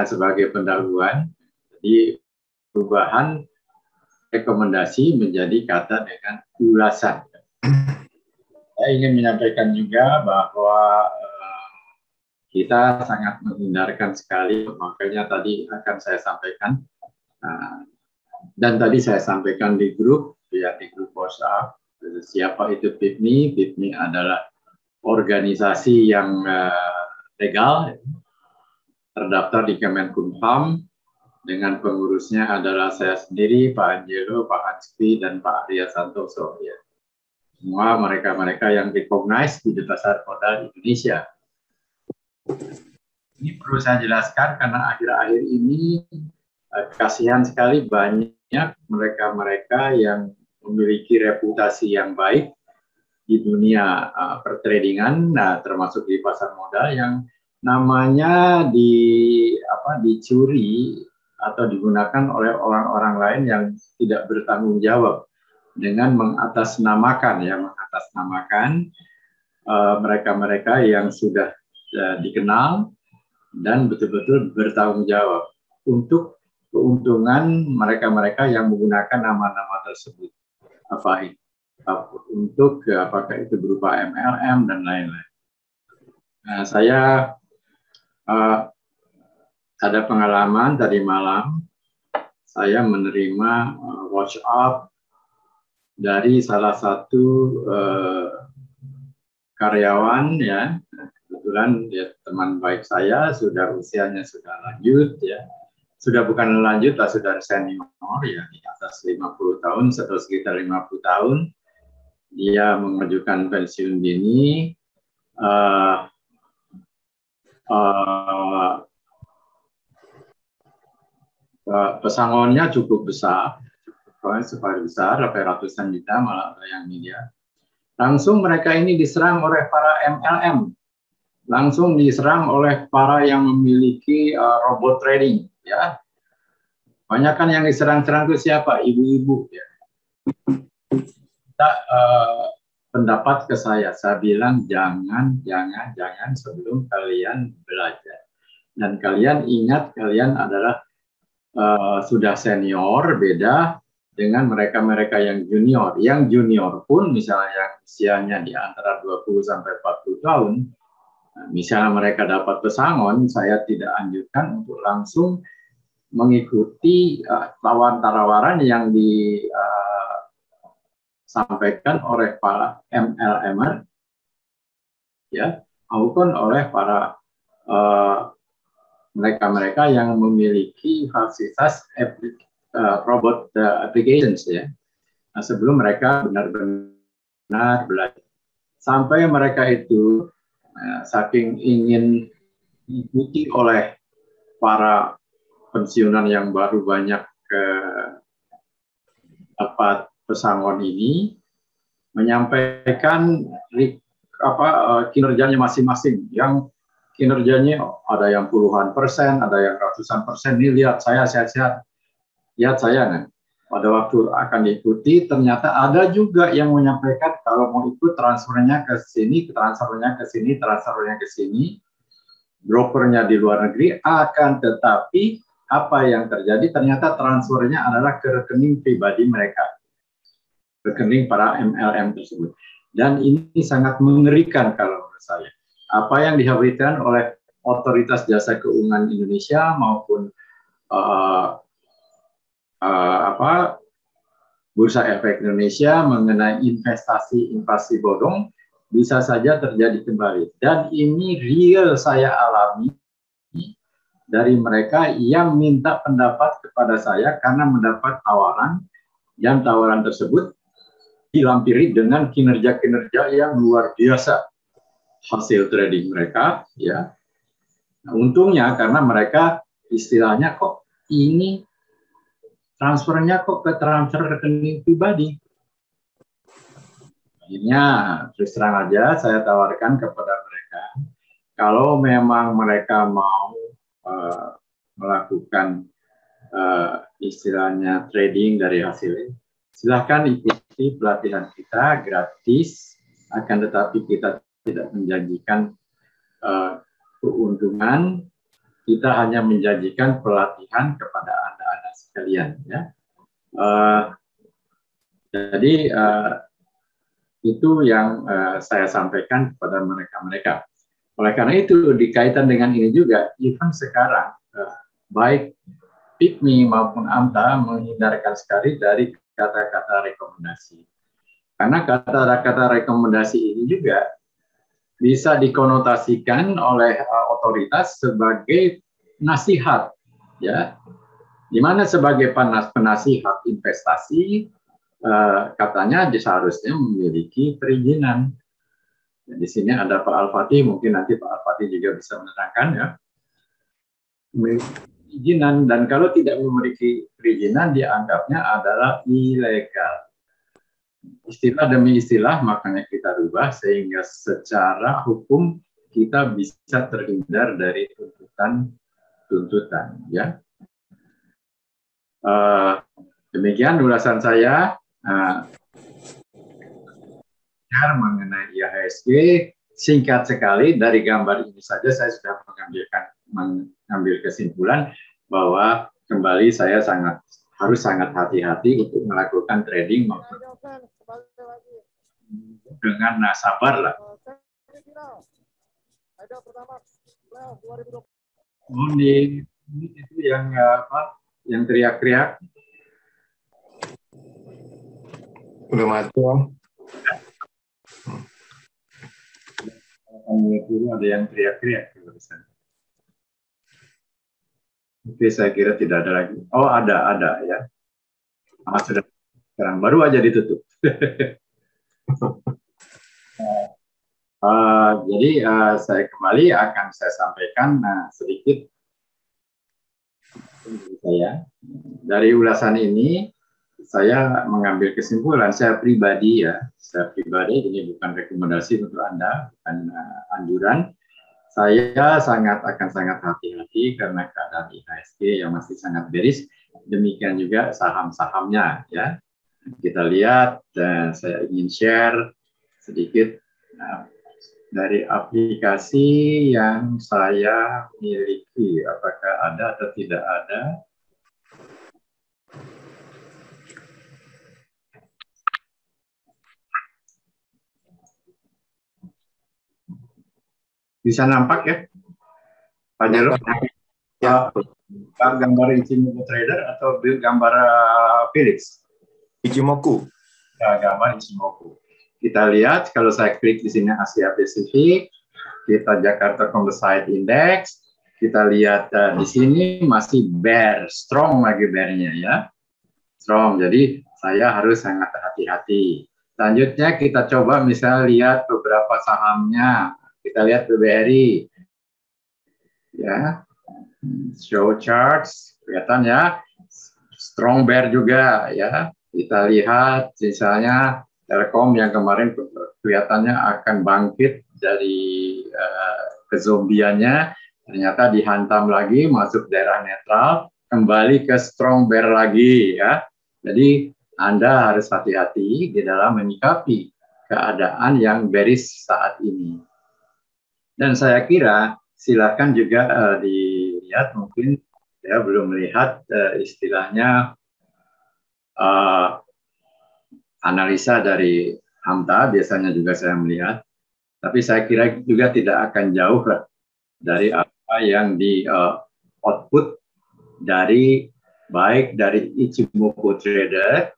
sebagai pendahuluan, jadi perubahan rekomendasi menjadi kata dengan ulasan. Saya ingin menyampaikan juga bahwa kita sangat menghindarkan sekali, makanya tadi akan saya sampaikan, dan tadi saya sampaikan di grup, ya, di grup WhatsApp, siapa itu PIPMI. PIPMI adalah organisasi yang legal, terdaftar di Kemenkumham, dengan pengurusnya adalah saya sendiri, Pak Angelo, Pak Hanspi, dan Pak Arya Santoso. Ya. Semua mereka-mereka yang recognized di Pasar Modal Indonesia. Ini perlu saya jelaskan karena akhir-akhir ini kasihan sekali banyak mereka-mereka yang memiliki reputasi yang baik di dunia pertradingan, termasuk di pasar modal, yang namanya dicuri atau digunakan oleh orang-orang lain yang tidak bertanggung jawab dengan mengatasnamakan mereka-mereka yang sudah dikenal dan betul-betul bertanggung jawab untuk keuntungan mereka-mereka yang menggunakan nama-nama tersebut. Apakah itu berupa MLM dan lain-lain. Saya ada pengalaman tadi malam, saya menerima WhatsApp dari salah satu karyawan, ya, kebetulan dia teman baik saya, usianya sudah lanjut, ya, sudah bukan lanjut, sudah senior, ya, di atas 50 tahun atau sekitar 50 tahun. Dia mengajukan pensiun dini. Pesangonnya cukup besar, sampai ratusan juta, malah ada yang miliar. Langsung mereka ini diserang oleh para MLM, langsung diserang oleh para yang memiliki robot trading. Ya, banyak kan yang diserang-serang itu siapa? Ibu-ibu. Ya. Kita pendapat ke saya bilang jangan sebelum kalian belajar. Dan kalian ingat, kalian adalah sudah senior, beda dengan mereka-mereka yang junior. Yang junior pun misalnya yang usianya di antara 20 sampai 40 tahun, misalnya mereka dapat pesangon, saya tidak anjurkan untuk langsung mengikuti tawaran-tawaran yang disampaikan oleh para MLM-er, ya, maupun oleh para mereka-mereka yang memiliki fasilitas robot applications, ya. Sebelum mereka benar-benar belajar. Sampai mereka itu saking ingin diikuti oleh para pensiunan yang baru banyak dapat pesangon ini, menyampaikan kinerjanya masing-masing, yang kinerjanya ada yang puluhan persen, ada yang ratusan persen. Ini lihat saya sehat-sehat, lihat saya. Nah, pada waktu akan diikuti, ternyata ada juga yang menyampaikan kalau mau ikut transfernya ke sini, transfernya ke sini, transfernya ke sini, brokernya di luar negeri, akan tetapi apa yang terjadi ternyata transfernya adalah ke rekening pribadi mereka, rekening para MLM tersebut. Dan ini sangat mengerikan kalau menurut saya. Apa yang dikhawatirkan oleh Otoritas Jasa Keuangan Indonesia maupun Bursa Efek Indonesia mengenai investasi bodong bisa saja terjadi kembali. Dan ini real saya alami dari mereka yang minta pendapat kepada saya karena mendapat tawaran, dan tawaran tersebut dilampiri dengan kinerja-kinerja yang luar biasa hasil trading mereka, ya. Nah, untungnya karena mereka istilahnya kok ini transfernya kok ke transfer rekening pribadi. Akhirnya terus terang aja saya tawarkan kepada mereka, kalau memang mereka mau melakukan istilahnya trading dari hasilnya, silahkan ikuti pelatihan kita gratis, akan tetapi kita tidak menjanjikan keuntungan kita hanya menjanjikan pelatihan kepada Anda-Anda sekalian. Ya. Jadi itu yang saya sampaikan kepada mereka-mereka. Oleh karena itu, dikaitan dengan ini juga, even sekarang, baik PIKMI maupun AMTA menghindarkan sekali dari kata-kata rekomendasi. Karena kata-kata rekomendasi ini juga bisa dikonotasikan oleh otoritas sebagai nasihat, ya, di mana sebagai penasihat investasi katanya seharusnya memiliki perizinan. Di sini ada Pak Al-Fatih, mungkin nanti Pak Al-Fatih juga bisa menerangkan, ya, perizinan, dan kalau tidak memiliki perizinan dianggapnya adalah ilegal. Istilah demi istilah makanya kita rubah sehingga secara hukum kita bisa terhindar dari tuntutan, ya. Demikian ulasan saya mengenai IHSG. Singkat sekali, dari gambar ini saja saya sudah mengambil kesimpulan bahwa kembali saya harus sangat hati-hati untuk melakukan trading dengan sabar lah. Ini itu yang yang teriak-teriak. Udah mati, Om. Ada yang teriak-teriak. Oke, saya kira tidak ada lagi. Oh, ada ya. Sudah sekarang baru aja ditutup. Jadi saya kembali akan saya sampaikan sedikit saya dari ulasan ini. Saya mengambil kesimpulan saya pribadi, ya, ini bukan rekomendasi untuk Anda, bukan anjuran. Saya akan sangat hati-hati karena keadaan IHSG yang masih sangat bearish. Demikian juga saham-sahamnya, ya. Kita lihat, dan saya ingin share sedikit dari aplikasi yang saya miliki, apakah ada atau tidak ada. Bisa nampak, ya, Pak Jero? Ya. Gambar Ichimoku Trader atau gambar Philips? Ichimoku. Ya, gambar Ichimoku. Kita lihat, kalau saya klik di sini Asia Pasifik, kita Jakarta Composite Index, kita lihat di sini masih bear, strong lagi bear-nya, ya. Strong, jadi saya harus sangat hati-hati. Selanjutnya kita coba misalnya lihat beberapa sahamnya. Kita lihat BBRI, ya, show charts, kelihatan, ya, strong bear juga, ya. Kita lihat misalnya Telkom yang kemarin kelihatannya akan bangkit dari kezombiannya, ternyata dihantam lagi, masuk daerah netral, kembali ke strong bear lagi, ya. Jadi Anda harus hati-hati di dalam menyikapi keadaan yang bearish saat ini. Dan saya kira silakan juga dilihat, mungkin saya belum melihat istilahnya analisa dari Hamta, biasanya juga saya melihat, tapi saya kira juga tidak akan jauh dari apa yang di output dari baik dari Ichimoku Trader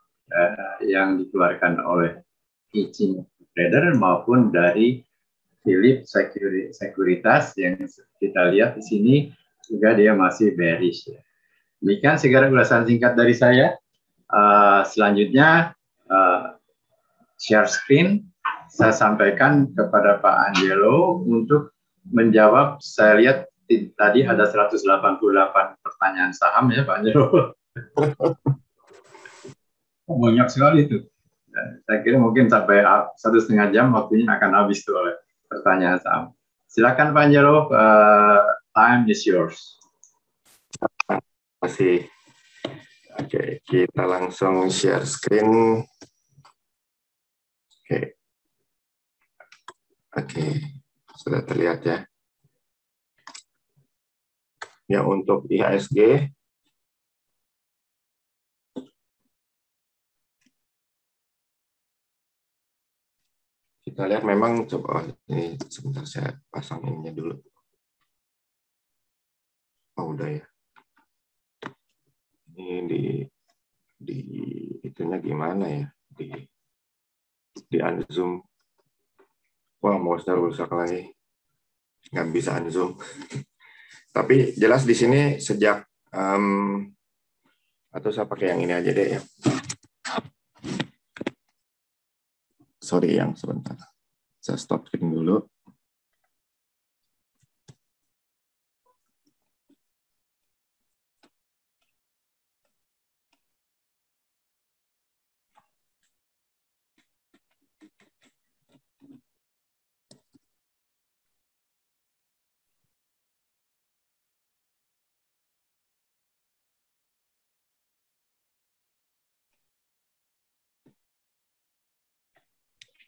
yang dikeluarkan oleh Ichimoku Trader maupun dari Philips Sekuritas yang kita lihat di sini juga dia masih bearish. Demikian segala ulasan singkat dari saya. Selanjutnya share screen saya sampaikan kepada Pak Angelo untuk menjawab. Saya lihat tadi ada 188 pertanyaan saham, ya, Pak Angelo. Banyak sekali itu. Saya kira mungkin sampai 1,5 jam waktunya akan habis tuh oleh pertanyaan saham. Silakan Pak Angelo, time is yours. Terima kasih. Oke, kita langsung share screen. Oke, sudah terlihat, ya. Yang untuk IHSG kita lihat memang coba ini sebentar saya pasang ininya dulu. Oh udah ya. Ini di itunya gimana ya? Di unzoom. Wah, mouse-nya rusak lagi. Nggak bisa unzoom. Tapi jelas di sini sejak atau saya pakai yang ini aja deh ya. Sorry yang sebentar. Saya stop screen dulu.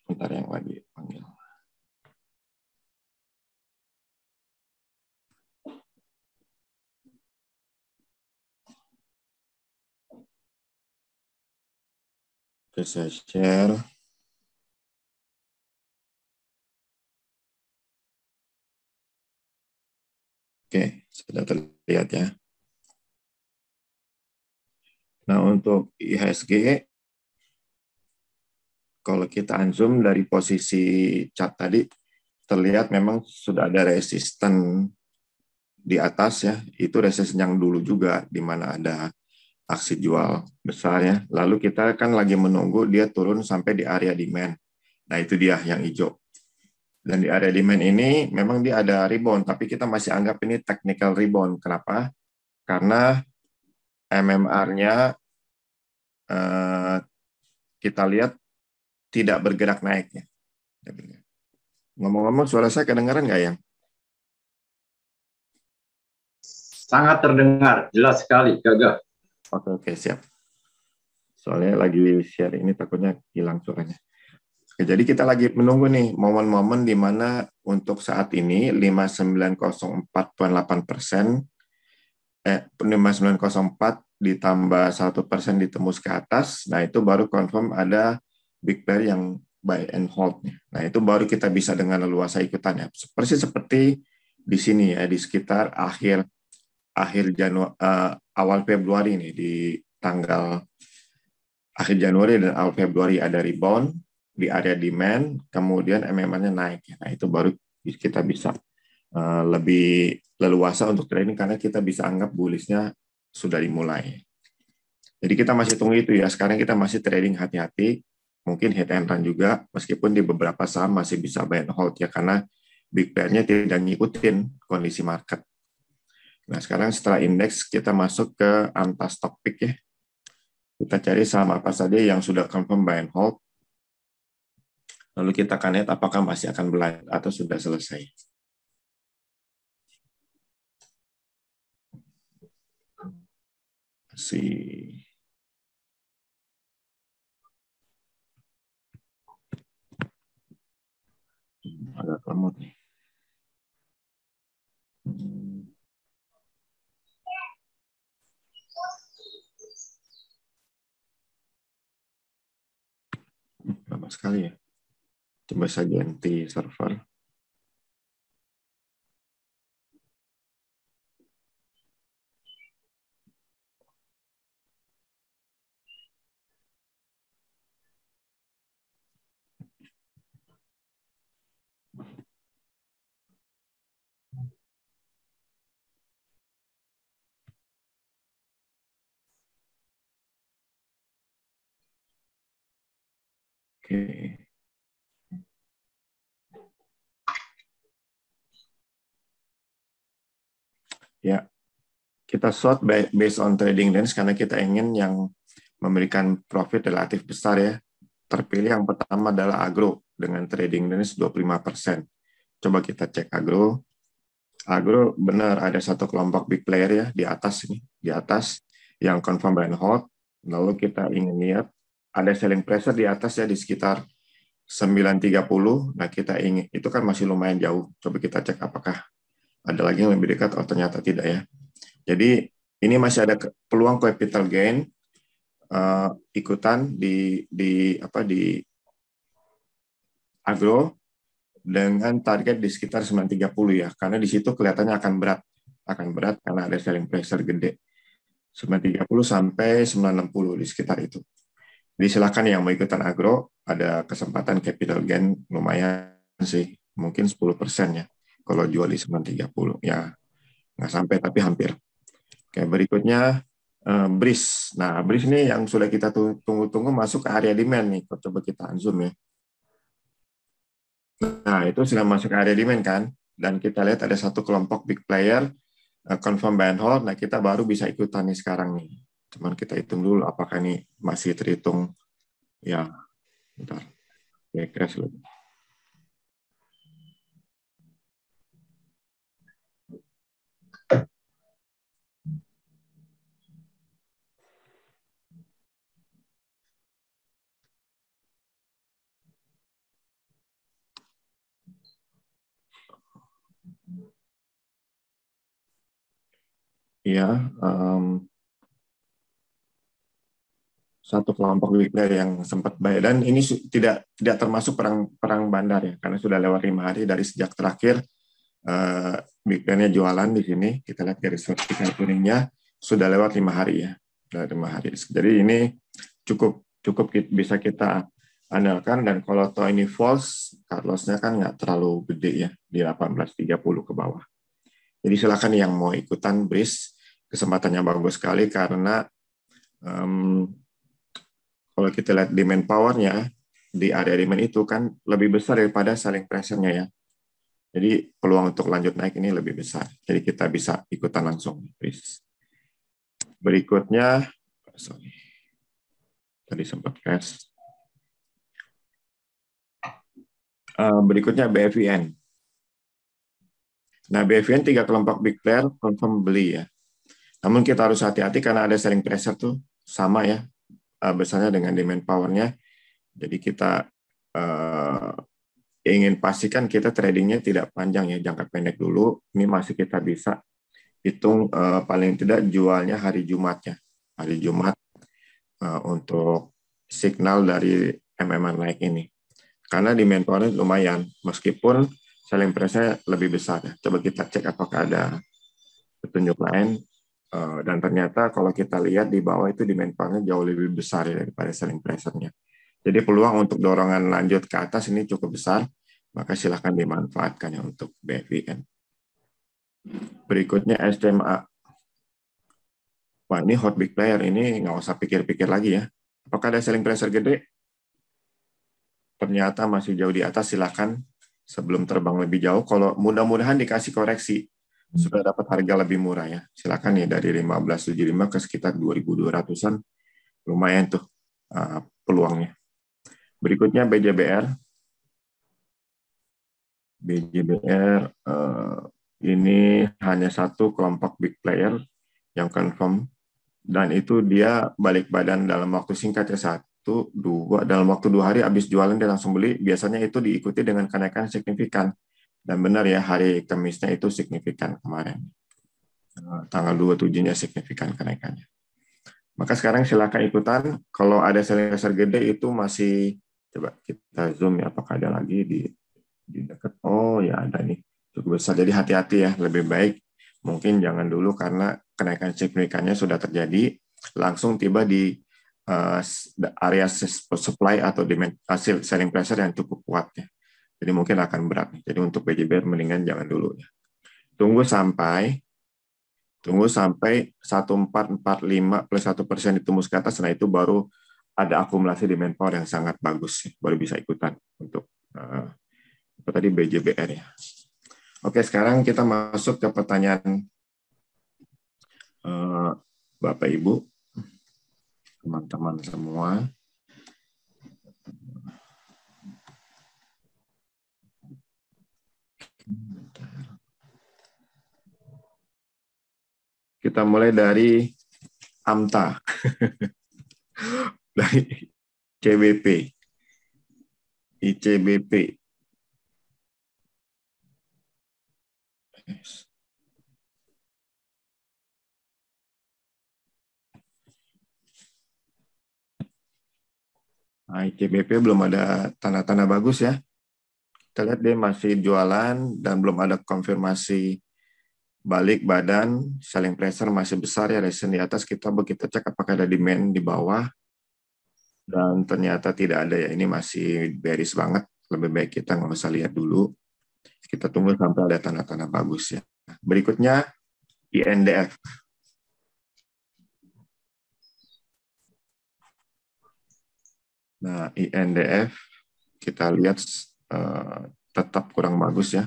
Bentar yang lagi panggil. Oke, saya share. Oke, sudah terlihat ya. Nah, untuk IHSG, kalau kita unzoom dari posisi chart tadi, terlihat memang sudah ada resisten di atas ya. Itu resisten yang dulu juga, di mana ada aksi jual besar ya. Lalu kita kan lagi menunggu dia turun sampai di area demand. Nah, itu dia yang hijau. Dan di area demand ini memang dia ada rebound, tapi kita masih anggap ini technical rebound. Kenapa? Karena MMR-nya kita lihat tidak bergerak naiknya. Ngomong-ngomong, suara saya kedengaran nggak ya? Sangat terdengar, jelas sekali, gagah. Oke, siap. Soalnya lagi share ini takutnya hilang suaranya. Oke, jadi kita lagi menunggu nih momen-momen di mana untuk saat ini 5904,8%, 5904 ditambah 1% ditembus ke atas, nah itu baru confirm ada big player yang buy and hold. Nah itu baru kita bisa dengan leluasa ikutannya. Seperti di sini ya, di sekitar awal Februari nih, di tanggal akhir Januari dan awal Februari ada rebound di area demand, kemudian MMR-nya naik. Nah itu baru kita bisa lebih leluasa untuk trading karena kita bisa anggap bullish-nya sudah dimulai. Jadi kita masih tunggu itu ya. Sekarang kita masih trading hati-hati, mungkin hit and run juga, meskipun di beberapa saham masih bisa buy and hold ya, karena big player-nya tidak ngikutin kondisi market. Nah sekarang setelah indeks kita masuk ke Antas stock pick ya. Kita cari saham apa saja yang sudah confirm buy and hold. Lalu kita akan lihat apakah masih akan berlanjut atau sudah selesai. Agak lemot nih. Lama sekali ya. Coba saya ganti server. Oke. Ya, kita short based on trading range karena kita ingin yang memberikan profit relatif besar ya. Terpilih yang pertama adalah agro dengan trading range 25%. Coba kita cek agro. Agro benar ada satu kelompok big player ya di atas ini, di atas yang confirm buy and hold. Lalu kita ingin lihat ada selling pressure di atas ya di sekitar 930. Nah, kita ingin itu kan masih lumayan jauh. Coba kita cek apakah ada lagi yang lebih dekat. Oh, ternyata tidak ya. Jadi ini masih ada peluang capital gain ikutan di agro dengan target di sekitar 930 ya, karena di situ kelihatannya akan berat karena ada selling pressure gede 930 sampai 960 di sekitar itu. Jadi silakan yang mau ikutan agro, ada kesempatan capital gain lumayan sih, mungkin 10% ya kalau jual di 930 ya, nggak sampai tapi hampir. Oke, berikutnya BRIS. Nah, BRIS ini yang sudah kita tunggu-tunggu masuk ke area demand nih. Coba kita zoom ya. Nah, itu sudah masuk ke area demand kan? Dan kita lihat ada satu kelompok big player confirm buy and hold. Nah, kita baru bisa ikutan nih sekarang nih. Cuman kita hitung dulu apakah ini masih terhitung ya. Bentar. Oke, crash dulu. Iya, satu kelompok big player yang sempat buy, dan ini tidak termasuk perang bandar ya, karena sudah lewat 5 hari dari sejak terakhir big player-nya jualan di sini. Kita lihat garis vertikal kuningnya sudah lewat 5 hari ya, sudah 5 hari. Jadi ini cukup bisa kita andalkan, dan kalau toh ini false, cut loss-nya kan nggak terlalu gede ya, di 1830 ke bawah. Jadi silakan yang mau ikutan BRIS, kesempatannya bagus sekali karena kalau kita lihat demand power-nya di area demand itu kan lebih besar daripada selling pressure-nya ya. Jadi peluang untuk lanjut naik ini lebih besar. Jadi kita bisa ikutan langsung. Berikutnya, sorry, tadi sempat crash. Berikutnya BFIN. Nah, BFIN 3 kelompok big player confirm beli ya. Namun kita harus hati-hati karena ada selling pressure tuh sama ya, besarnya dengan demand power-nya. Jadi kita ingin pastikan kita tradingnya tidak panjang ya, jangka pendek dulu. Ini masih kita bisa hitung paling tidak jualnya hari Jumatnya. Hari Jumat untuk signal dari MMR naik ini. Karena demand power lumayan, meskipun selling price-nya lebih besar. Coba kita cek apakah ada petunjuk lain. Dan ternyata kalau kita lihat di bawah itu demand power-nya jauh lebih besar ya daripada selling pressure-nya. Jadi peluang untuk dorongan lanjut ke atas ini cukup besar, maka silakan dimanfaatkan ya untuk BFIN. Berikutnya SCMA. Wah, ini hot big player, ini nggak usah pikir-pikir lagi ya. Apakah ada selling pressure gede? Ternyata masih jauh di atas, silakan sebelum terbang lebih jauh. Kalau mudah-mudahan dikasih koreksi, sudah dapat harga lebih murah ya. Silakan ya, dari 1575 ke sekitar 2200-an, lumayan tuh peluangnya. Berikutnya BJBR. BJBR ini hanya satu kelompok big player yang confirm, dan itu dia balik badan dalam waktu singkat ya, 1, 2, dalam waktu 2 hari habis jualan dia langsung beli. Biasanya itu diikuti dengan kenaikan signifikan, dan benar ya, hari Kamisnya itu signifikan kemarin, tanggal 27-nya signifikan kenaikannya. Maka sekarang silakan ikutan. Kalau ada selling pressure gede itu masih, coba kita zoom ya, apakah ada lagi di dekat. Oh ya, ada nih, cukup besar. Jadi hati-hati ya, lebih baik mungkin jangan dulu karena kenaikan signifikannya sudah terjadi, langsung tiba di area supply atau demand, hasil selling pressure yang cukup kuat ya. Jadi mungkin akan berat. Jadi untuk BJBR mendingan jangan dulu ya. Tunggu sampai 1445 plus 1% ditembus ke atas, nah itu baru ada akumulasi demand power yang sangat bagus, baru bisa ikutan untuk tadi BJBR ya. Oke, sekarang kita masuk ke pertanyaan Bapak Ibu, teman-teman semua. Kita mulai dari AMTA, dari CBP, ICBP. Nah, ICBP belum ada tanda-tanda bagus ya. Kita lihat dia masih jualan dan belum ada konfirmasi balik badan, selling pressure masih besar ya, resistance di atas. Kita begitu cek apakah ada demand di bawah, dan ternyata tidak ada ya. Ini masih bearish banget. Lebih baik kita nggak usah lihat dulu. Kita tunggu sampai ada tanda-tanda bagus ya. Berikutnya INDF. Nah, INDF kita lihat tetap kurang bagus ya.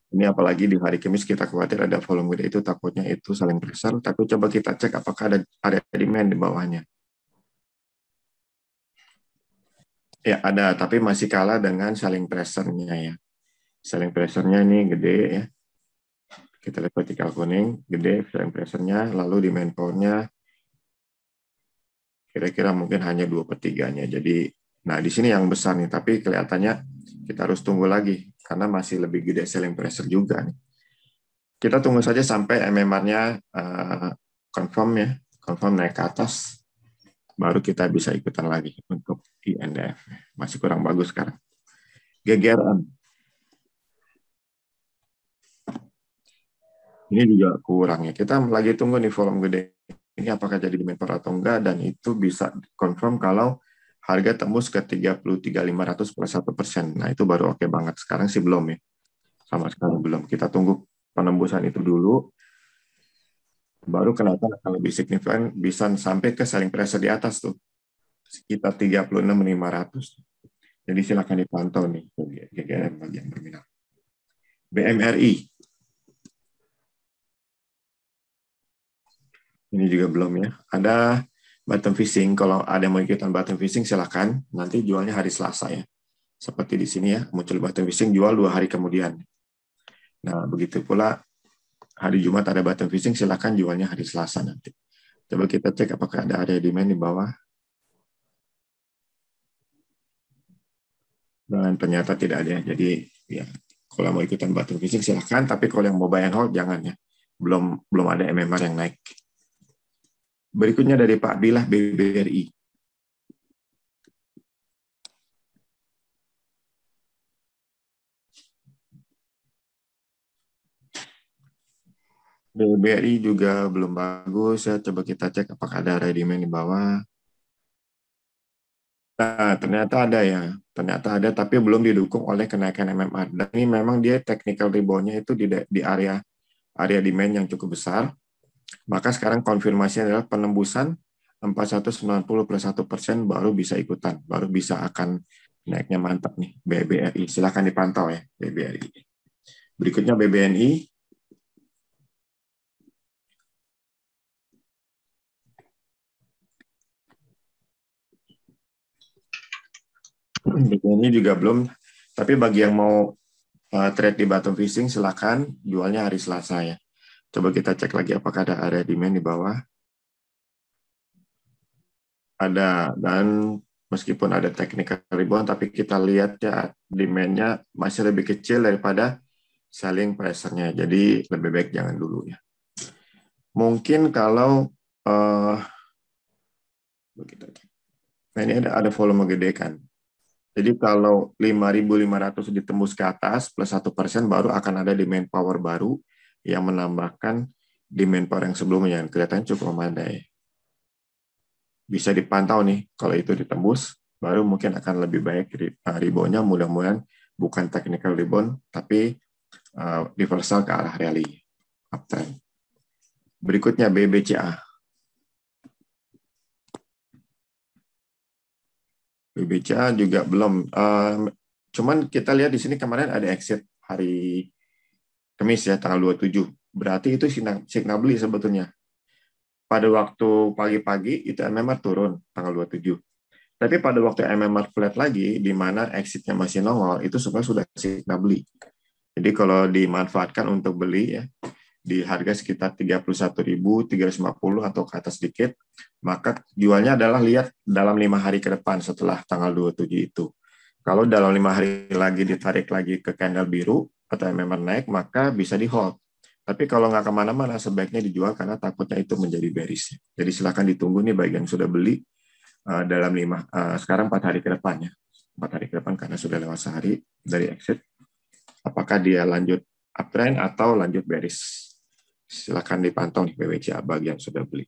Ini apalagi di hari Kamis kita khawatir ada volume gede, itu takutnya itu saling pressure. Tapi coba kita cek apakah ada demand di bawahnya. Ya ada, tapi masih kalah dengan saling pressure-nya ya. Saling pressure-nya ini gede ya. Kita lihat vertikal kuning, gede saling pressure-nya, lalu demand power-nya kira-kira mungkin hanya 2/3-nya. Jadi, nah di sini yang besar nih, tapi kelihatannya kita harus tunggu lagi karena masih lebih gede selling pressure juga nih. Kita tunggu saja sampai MMR-nya confirm ya, confirm naik ke atas, baru kita bisa ikutan lagi untuk INDF. Masih kurang bagus sekarang. GGRM. Ini juga kurang ya. Kita lagi tunggu nih volume gede. Ini apakah jadi demand power atau enggak, dan itu bisa confirm kalau harga tembus ke 33.500 plus 1%. Nah, itu baru oke banget. Sekarang sih belum ya. Sama sekali belum. Kita tunggu penembusan itu dulu. Baru kenaikan akan lebih signifikan, bisa sampai ke selling pressure di atas tuh. Sekitar 36.500. Jadi silakan dipantau nih GGRM bagi yang berminat. BMRI. Ini juga belum ya. Ada bottom fishing. Kalau ada yang mau ikutan bottom fishing, silakan. Nanti jualnya hari Selasa ya. Seperti di sini ya, muncul bottom fishing, jual 2 hari kemudian. Nah, begitu pula hari Jumat ada bottom fishing, silakan jualnya hari Selasa nanti. Coba kita cek apakah ada area demand di bawah. Dan ternyata tidak ada. Jadi ya, kalau mau ikutan bottom fishing silakan, tapi kalau yang mau buy and hold jangan ya. Belum ada MMR yang naik. Berikutnya dari Pak Bilah BBRI. BBRI juga belum bagus ya. Coba kita cek apakah ada area demand di bawah. Nah, ternyata ada ya. Ternyata ada, tapi belum didukung oleh kenaikan MMR. Dan ini memang dia technical rebound-nya itu di area demand yang cukup besar. Maka sekarang konfirmasi adalah penembusan 4190 plus 1% baru bisa ikutan. Baru bisa akan naiknya mantap nih BBRI. Silahkan dipantau ya BBRI. Berikutnya BBNI. BBNI juga belum. Tapi bagi yang mau trade di bottom fishing, silakan jualnya hari Selasa ya. Coba kita cek lagi apakah ada area demand di bawah. Ada, dan meskipun ada technical rebound, tapi kita lihat ya demand-nya masih lebih kecil daripada selling pressure-nya. Jadi lebih baik jangan dulu ya. Mungkin kalau nah ini ada volume gede kan. Jadi kalau 5.500 ditembus ke atas plus 1% baru akan ada demand power baru yang menambahkan demand power yang sebelumnya. Kelihatannya cukup memadai. Bisa dipantau nih, kalau itu ditembus, baru mungkin akan lebih baik rebound-nya, mudah-mudahan bukan technical rebound, tapi reversal ke arah rally uptrend. Berikutnya BBCA. BBCA juga belum. Cuman kita lihat di sini kemarin ada exit hari Kamis ya, tanggal 27. Berarti itu signal beli sebetulnya. Pada waktu pagi-pagi itu MMR turun tanggal 27. Tapi pada waktu MMR flat lagi, di mana exitnya masih nongol, itu sebenarnya sudah signal beli. Jadi kalau dimanfaatkan untuk beli ya, di harga sekitar 31.350 atau ke atas sedikit, maka jualnya adalah lihat dalam 5 hari ke depan setelah tanggal 27 itu. Kalau dalam 5 hari lagi ditarik lagi ke candle biru atau MMR naik, maka bisa di hold. Tapi kalau nggak kemana-mana, sebaiknya dijual karena takutnya itu menjadi bearish. Jadi silakan ditunggu nih bagi yang sudah beli, dalam sekarang 4 hari ke depan ya. 4 hari ke depan karena sudah lewat sehari dari exit. Apakah dia lanjut uptrend atau lanjut bearish? Silakan dipantau nih BWCA bagi yang sudah beli.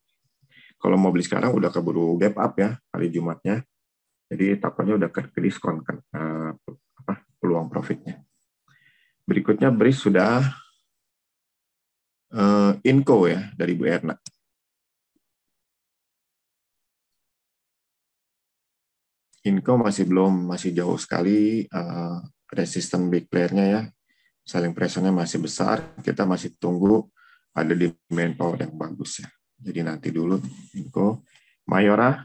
Kalau mau beli sekarang udah keburu gap up ya hari Jumatnya. Jadi takutnya udah ke diskon kan peluang profitnya. Berikutnya BRIS sudah Inco ya dari Bu Erna. Inco masih jauh sekali resisten big player-nya ya. Selling pressure-nya masih besar. Kita masih tunggu ada demand power yang bagus ya. Jadi nanti dulu Inco. Mayora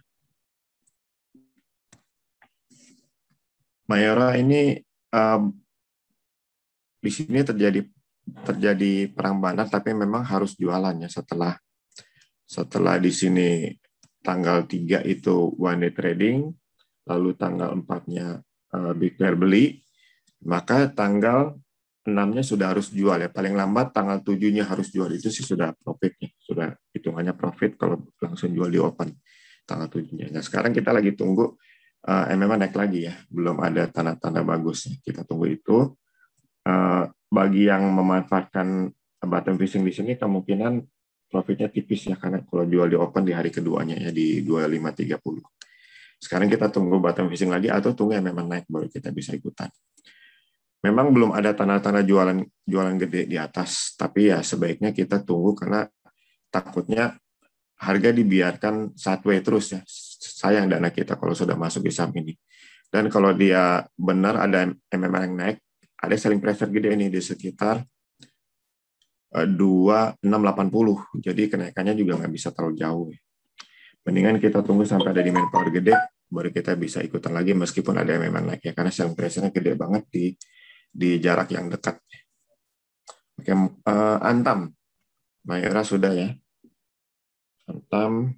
ini di sini terjadi perang banar, tapi memang harus jualannya setelah di sini tanggal 3 itu one day trading, lalu tanggal 4-nya big player beli, maka tanggal 6-nya sudah harus jual ya. Paling lambat tanggal 7-nya harus jual. Itu sih sudah profitnya. Sudah hitungannya profit kalau langsung jual di open tanggal 7-nya. Nah, sekarang kita lagi tunggu MMA naik lagi ya. Belum ada tanda-tanda bagus. Kita tunggu itu. Bagi yang memanfaatkan bottom fishing di sini kemungkinan profitnya tipis ya, karena kalau jual di open di hari keduanya ya di 25.30. Sekarang kita tunggu bottom fishing lagi atau tunggu yang memang naik baru kita bisa ikutan. Memang belum ada tanda-tanda jualan gede di atas, tapi ya sebaiknya kita tunggu karena takutnya harga dibiarkan sideways terus ya. Sayang dana kita kalau sudah masuk di saham ini. Dan kalau dia benar ada MMA yang naik, ada selling pressure gede ini di sekitar 2680. Jadi kenaikannya juga nggak bisa terlalu jauh. Mendingan kita tunggu sampai ada demand power gede, baru kita bisa ikutan lagi meskipun ada MMA naik ya, karena selling pressure-nya gede banget di jarak yang dekat. Oke, Antam. Mayora sudah ya. Antam.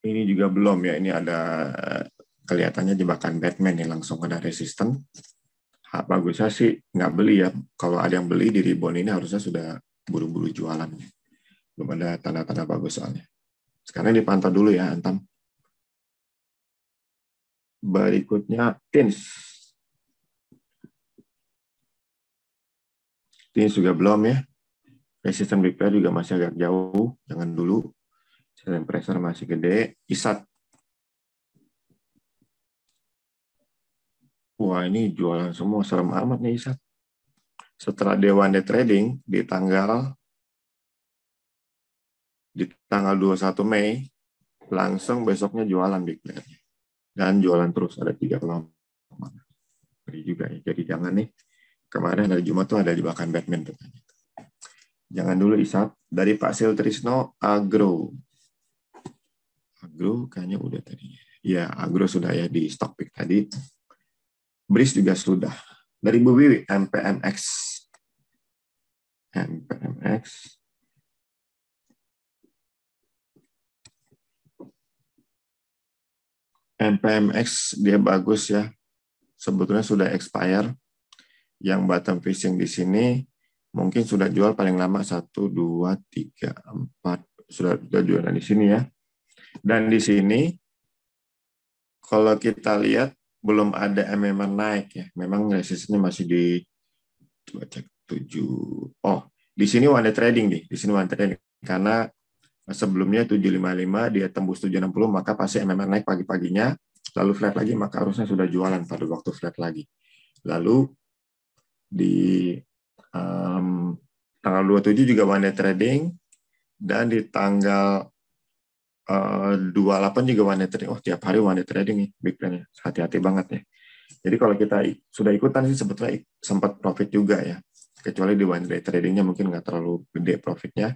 Ini juga belum ya. Ini ada kelihatannya jebakan Batman nih, langsung ada resisten. Bagusnya sih nggak beli ya. Kalau ada yang beli di rebound ini harusnya sudah buru-buru jualan. Belum ada tanda-tanda bagus soalnya. Sekarang dipantau dulu ya, Antam. Berikutnya, TINS. TINS juga belum ya. Resisten big player juga masih agak jauh. Jangan dulu. Selling pressure masih gede. ISAT. Wah, ini jualan semua. Serem amat nih ISAT. Setelah day one day trading di tanggal 21 Mei, langsung besoknya jualan big player. Dan jualan terus, ada 3 kelompok. Beri juga ya. Jadi jangan nih, kemarin hari Jumat tuh ada jebakan Batman. Jangan dulu ISAT. Dari Pak Sil Trisno, Agro. Agro kayaknya udah tadi. Ya, Agro sudah ya di stock pick tadi. BRIS juga sudah. Dari Bu Wiwi, MPMX. MPMX dia bagus ya. Sebetulnya sudah expire. Yang bottom fishing di sini mungkin sudah jual paling lama 1, 2, 3, 4. Sudah jualan di sini ya. Dan di sini kalau kita lihat belum ada MMA naik ya. Memang resistennya masih di 7. Oh, di sini one day trading nih. Di sini one day trading karena sebelumnya 755 dia tembus 760 maka pasti MMA naik pagi-paginya lalu flat lagi maka harusnya sudah jualan pada waktu flat lagi. Lalu di tanggal 27 juga one day trading dan di tanggal 28 juga one day trading. Oh, tiap hari one day trading nih big plan-nya. Hati-hati banget ya. Jadi kalau kita sudah ikutan sih sebetulnya sempat profit juga ya. Kecuali di one day trading-nya mungkin nggak terlalu gede profitnya.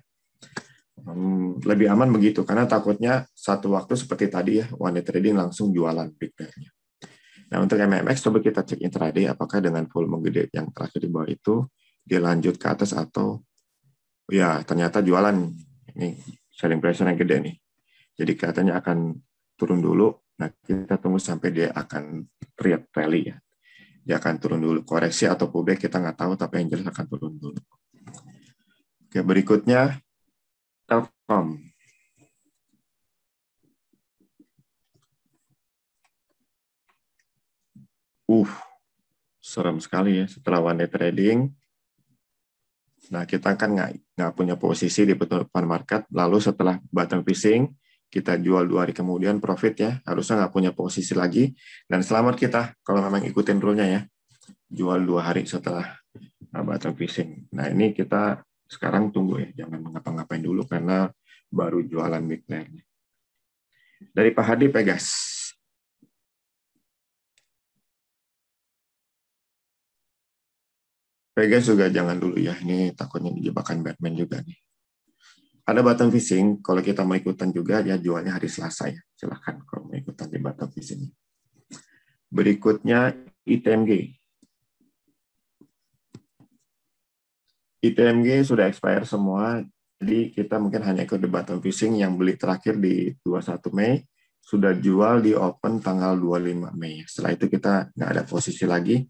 Lebih aman begitu karena takutnya satu waktu seperti tadi ya one day trading langsung jualan big pair-nya. Nah untuk MMX coba kita cek intraday apakah dengan volume gede yang terakhir di bawah itu dia lanjut ke atas atau ya ternyata jualan. Ini selling pressure yang gede nih. Jadi katanya akan turun dulu. Nah kita tunggu sampai dia akan rally ya. Dia akan turun dulu koreksi atau pullback kita nggak tahu tapi yang jelas akan turun dulu. Oke berikutnya Telkom. Serem sekali ya setelah one day trading. Nah, kita kan nggak punya posisi di penutupan market, lalu setelah bottom fishing, kita jual 2 hari kemudian profit ya, harusnya nggak punya posisi lagi, dan selamat kita kalau memang ikutin rule-nya ya, jual 2 hari setelah bottom fishing. Nah, ini kita sekarang tunggu ya, jangan ngapa-ngapain dulu karena baru jualan big player. Dari Pak Hadi, Pegas. Pegas juga jangan dulu ya, ini takutnya jebakan Batman juga nih. Ada bottom fishing, kalau kita mau ikutan juga ya jualnya hari Selasa ya. Silahkan kalau mau ikutan di bottom fishing. Berikutnya ITMG. ITMG sudah expire semua, jadi kita mungkin hanya ikut di bottom fishing yang beli terakhir di 21 Mei, sudah jual di open tanggal 25 Mei. Setelah itu kita nggak ada posisi lagi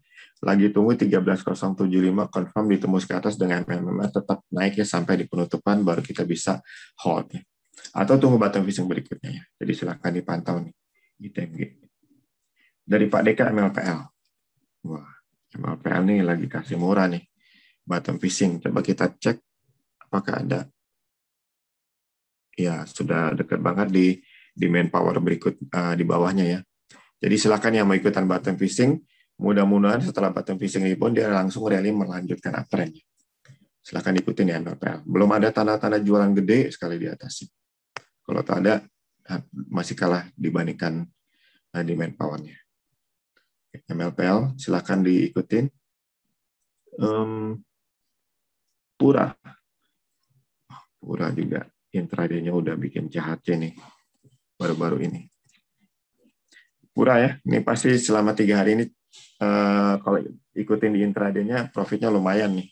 tunggu 13.075 confirm ditembus ke atas dengan MMM tetap naik ya sampai di penutupan baru kita bisa hold ya. Atau tunggu bottom fishing berikutnya ya. Jadi silakan dipantau nih ITMG. Dari Pak Deka MLPL. Wah, MLPL nih lagi kasih murah nih. Bottom fishing. Coba kita cek apakah ada. Ya, sudah dekat banget di main power berikut di bawahnya ya. Jadi silakan yang mau ikutan bottom fishing, mudah-mudahan setelah bottom fishing rebound dia langsung rally melanjutkan uptrend. Silakan ikutin ya MLPL. Belum ada tanda-tanda jualan gede sekali di atas. Kalau tak ada masih kalah dibandingkan demand powernya. MLPL silakan diikutin. Pura juga intraday-nya udah bikin jahat nih baru-baru ini. Pura ya, ini pasti selama 3 hari ini kalau ikutin di intraday-nya profitnya lumayan nih.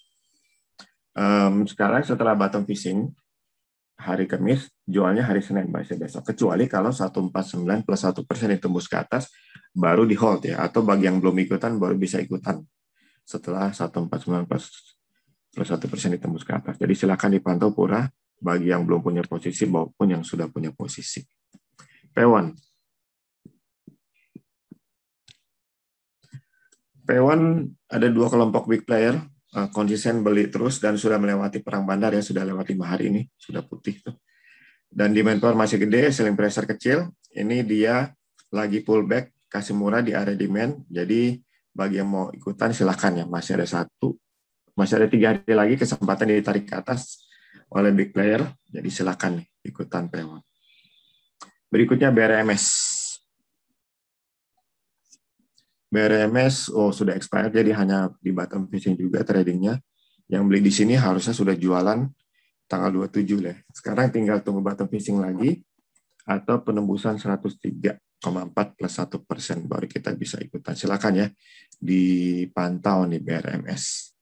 Sekarang setelah bottom fishing hari Kamis, jualnya hari Senin besok. Kecuali kalau 149 plus 1% ditembus ke atas, baru di hold ya. Atau bagi yang belum ikutan, baru bisa ikutan setelah 149 plus 1% ditembus ke atas. Jadi silakan dipantau Pura bagi yang belum punya posisi maupun yang sudah punya posisi. P1 ada 2 kelompok big player konsisten beli terus dan sudah melewati perang bandar ya, sudah lewat 5 hari ini, sudah putih tuh. Dan demand power masih gede, selling pressure kecil. Ini dia lagi pullback, kasih murah di area demand. Jadi bagi yang mau ikutan silakan ya, masih ada 3 hari lagi kesempatan ditarik ke atas oleh big player. Jadi silakan nih ikutan P1. Berikutnya BRMS. BRMS sudah expired, jadi hanya di bottom fishing juga tradingnya. Yang beli di sini harusnya sudah jualan tanggal 27 deh. Sekarang tinggal tunggu bottom fishing lagi atau penembusan 103,4 plus 1% baru kita bisa ikutan. Silakan ya dipantau nih BRMS.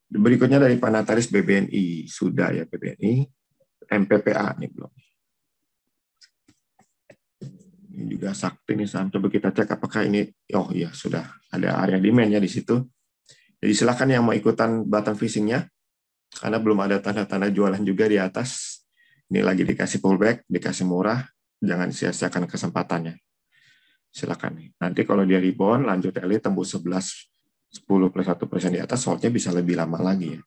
Berikutnya dari Panataris BBNI, sudah ya BBNI. MPPA nih belum. Ini juga sakti nih saham. Coba kita cek apakah ini, oh iya sudah ada area demand-nya di situ. Jadi silakan yang mau ikutan bottom fishing-nya, karena belum ada tanda-tanda jualan juga di atas. Ini lagi dikasih pullback, dikasih murah, jangan sia-siakan kesempatannya. Silakan nih. Nanti kalau dia rebound, lanjut rally tembus 10 plus 1% di atas, short-nya bisa lebih lama lagi ya.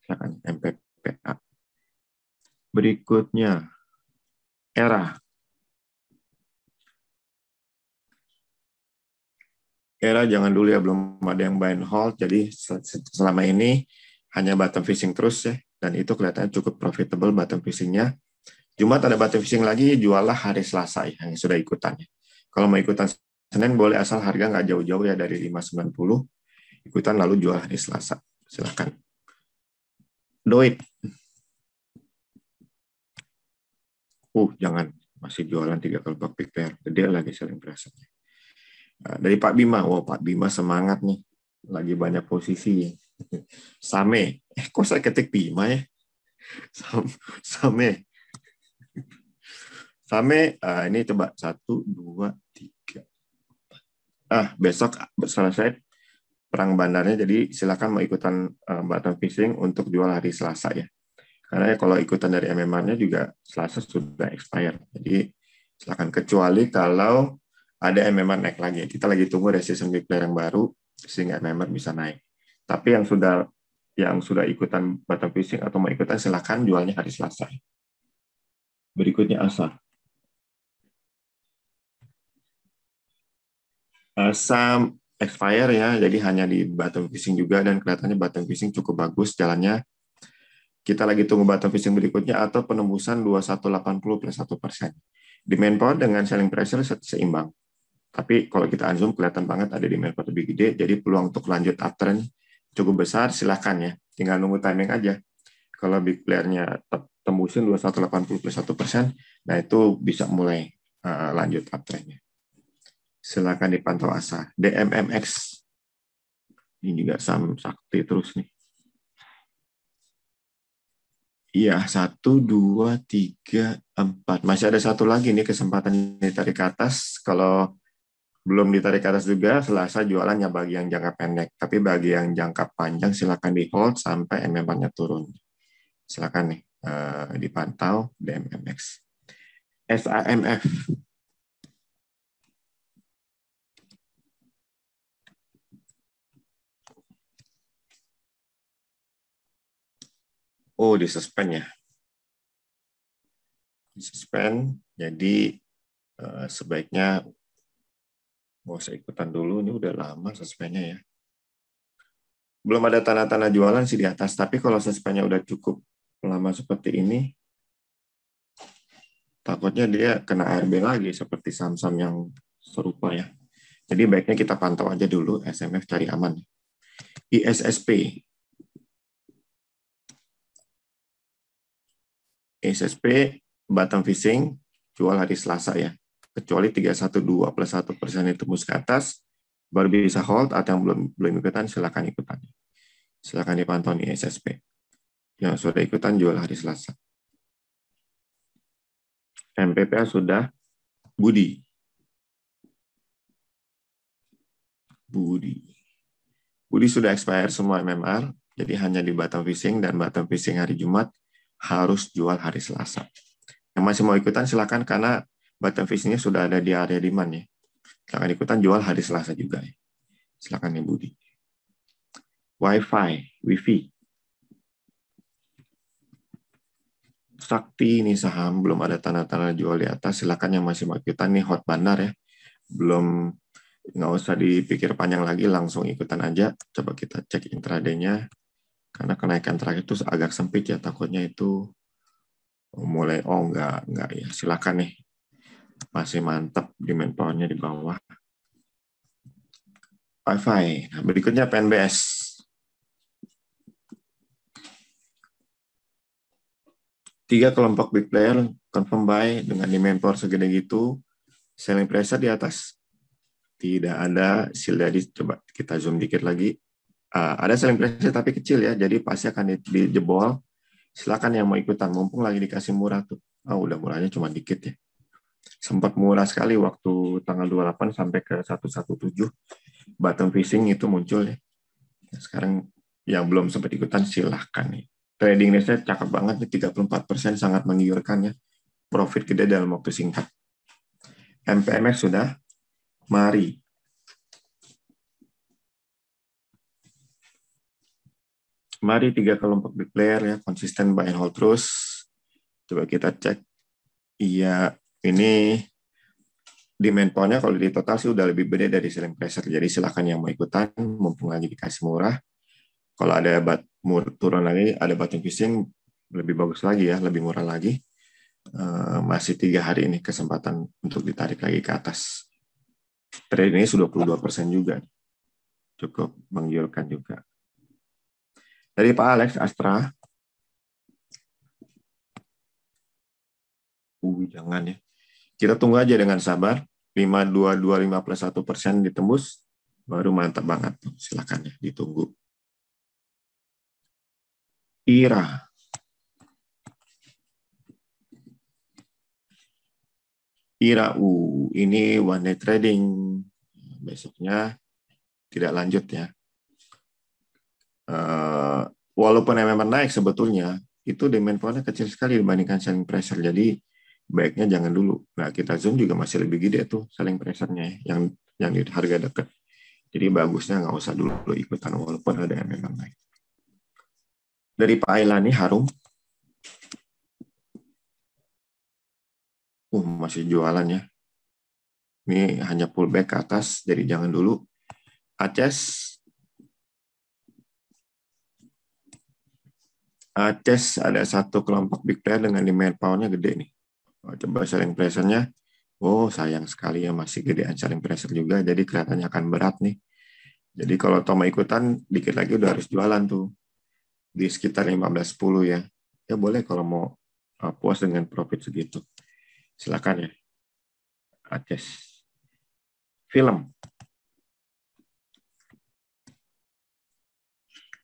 Silakan MPPA. Berikutnya, Era jangan dulu ya, belum ada yang buy and hold, jadi selama ini hanya bottom fishing terus ya, dan itu kelihatannya cukup profitable bottom fishing-nya. Jumat ada bottom fishing lagi, jualah hari Selasa ya, yang sudah ikutannya. Kalau mau ikutan Senin boleh asal harga nggak jauh-jauh ya dari 590, ikutan lalu jual hari Selasa. Silakan. Doit. Jangan, masih jualan 3 kelompok big pair, gede lagi selling pressure-nya. Dari Pak Bima, Pak Bima semangat nih, lagi banyak posisi. Same, kok saya ketik Bima ya? Same, ini coba 1, 2, 3. Besok selesai perang bandarnya, jadi silakan mau ikutan bottom fishing untuk jual hari Selasa ya. Karena kalau ikutan dari MMR-nya juga Selasa sudah expire, jadi silakan kecuali kalau ada MMR naik lagi. Kita lagi tunggu resistance big player yang baru sehingga MMR bisa naik. Tapi yang sudah ikutan bottom fishing atau mau ikutan silakan jualnya hari Selasa. Berikutnya ASA. ASA expire ya, jadi hanya di bottom fishing juga dan kelihatannya bottom fishing cukup bagus jalannya. Kita lagi tunggu bottom fishing berikutnya atau penembusan 2180 plus 1%. Demand power dengan selling pressure seimbang. Tapi kalau kita unzoom kelihatan banget ada demand power lebih gede, jadi peluang untuk lanjut uptrend cukup besar, silakan ya. Tinggal nunggu timing aja. Kalau big player-nya tembusin 2180 plus 1%, nah itu bisa mulai lanjut uptrend-nya. Silakan dipantau ASA. DMMX. Ini juga saham sakti terus nih. Iya, 1, 2, 3, 4. Masih ada satu lagi nih kesempatan ditarik ke atas. Kalau belum ditarik ke atas juga, Selasa jualannya bagi yang jangka pendek. Tapi bagi yang jangka panjang, silakan di hold sampai MMR-nya turun. Silakan nih, dipantau DMMX. SAMF. Oh, disuspend ya. Disuspend, jadi sebaiknya mau saya ikutan dulu, ini udah lama suspendnya ya. Belum ada tanda-tanda jualan sih di atas, tapi kalau suspendnya udah cukup lama seperti ini, takutnya dia kena ARB lagi, seperti saham-saham yang serupa ya. Jadi baiknya kita pantau aja dulu, SMF cari aman. ISSP. ISSP, bottom fishing, jual hari Selasa ya. Kecuali 312 plus 1% itu tembus ke atas, baru bisa hold, atau yang belum ikutan, silakan ikutan. Silakan dipantau nih ISSP. Yang sudah ikutan jual hari Selasa. MPPA sudah. Budi. Budi sudah expire semua MMR, jadi hanya di bottom fishing dan bottom fishing hari Jumat harus jual hari Selasa. Yang masih mau ikutan silakan karena bottom fishing-nya sudah ada di area demand ya. Silakan ikutan jual hari Selasa juga ya. Silakan ya Budi. Wifi. Sakti ini saham belum ada tanda-tanda jual di atas. Silakan yang masih mau ikutan nih hot bandar ya. Belum, nggak usah dipikir panjang lagi, langsung ikutan aja. Coba kita cek intraday-nya. Karena kenaikan terakhir itu agak sempit ya, takutnya itu mulai, enggak ya. Silakan nih. Masih mantap demand power-nya di bawah. Wi-Fi. Nah, berikutnya PNBS. Tiga kelompok big player confirm buy dengan demand power segede gitu. Selling pressure di atas. Tidak ada. Jadi coba kita zoom dikit lagi. Ada selling pressure tapi kecil ya, jadi pasti akan dijebol. Silakan yang mau ikutan, mumpung lagi dikasih murah tuh. Udah murahnya cuma dikit ya. Sempat murah sekali waktu tanggal 28 sampai ke 117. Bottom fishing itu muncul ya. Sekarang yang belum sempat ikutan silahkan nih. Trading rate-nya cakep banget nih, 34%, sangat menggiurkan ya. Profit gede dalam waktu singkat. MPMX sudah. Mari. Mari tiga kelompok big player ya, konsisten buy and hold terus. Coba kita cek. Iya, ini demand power-nya kalau di total sih udah lebih gede dari selling pressure. Jadi silakan yang mau ikutan, mumpung lagi dikasih murah. Kalau ada turun lagi, ada bottom fishing, lebih bagus lagi ya, lebih murah lagi. Masih 3 hari ini kesempatan untuk ditarik lagi ke atas. Trade ini sudah 22% juga. Cukup menggiurkan juga. Dari Pak Alex, Astra. Jangan ya. Kita tunggu aja dengan sabar. 5225 plus 1% ditembus, baru mantap banget. Silakan ya, ditunggu. IRA. Ini one day trading. Besoknya tidak lanjut ya. Walaupun memang naik sebetulnya, itu demand power-nya kecil sekali dibandingkan selling pressure. Jadi baiknya jangan dulu. Nah, kita zoom juga masih lebih gede tuh selling pressure-nya yang di harga dekat. Jadi bagusnya nggak usah dulu ikutan walaupun ada yang memang naik. Dari Pak Ailani harum. Masih jualan ya. Ini hanya pullback ke atas, jadi jangan dulu. Aces ada satu kelompok big player dengan demand power-nya gede nih. Coba selling pressure-nya. Sayang sekali ya, masih gedean selling pressure juga, jadi kelihatannya akan berat nih. Jadi kalau mau ikutan, dikit lagi udah harus jualan tuh. Di sekitar 15.10 ya. Ya boleh kalau mau puas dengan profit segitu. Silakan ya. Aces. Film.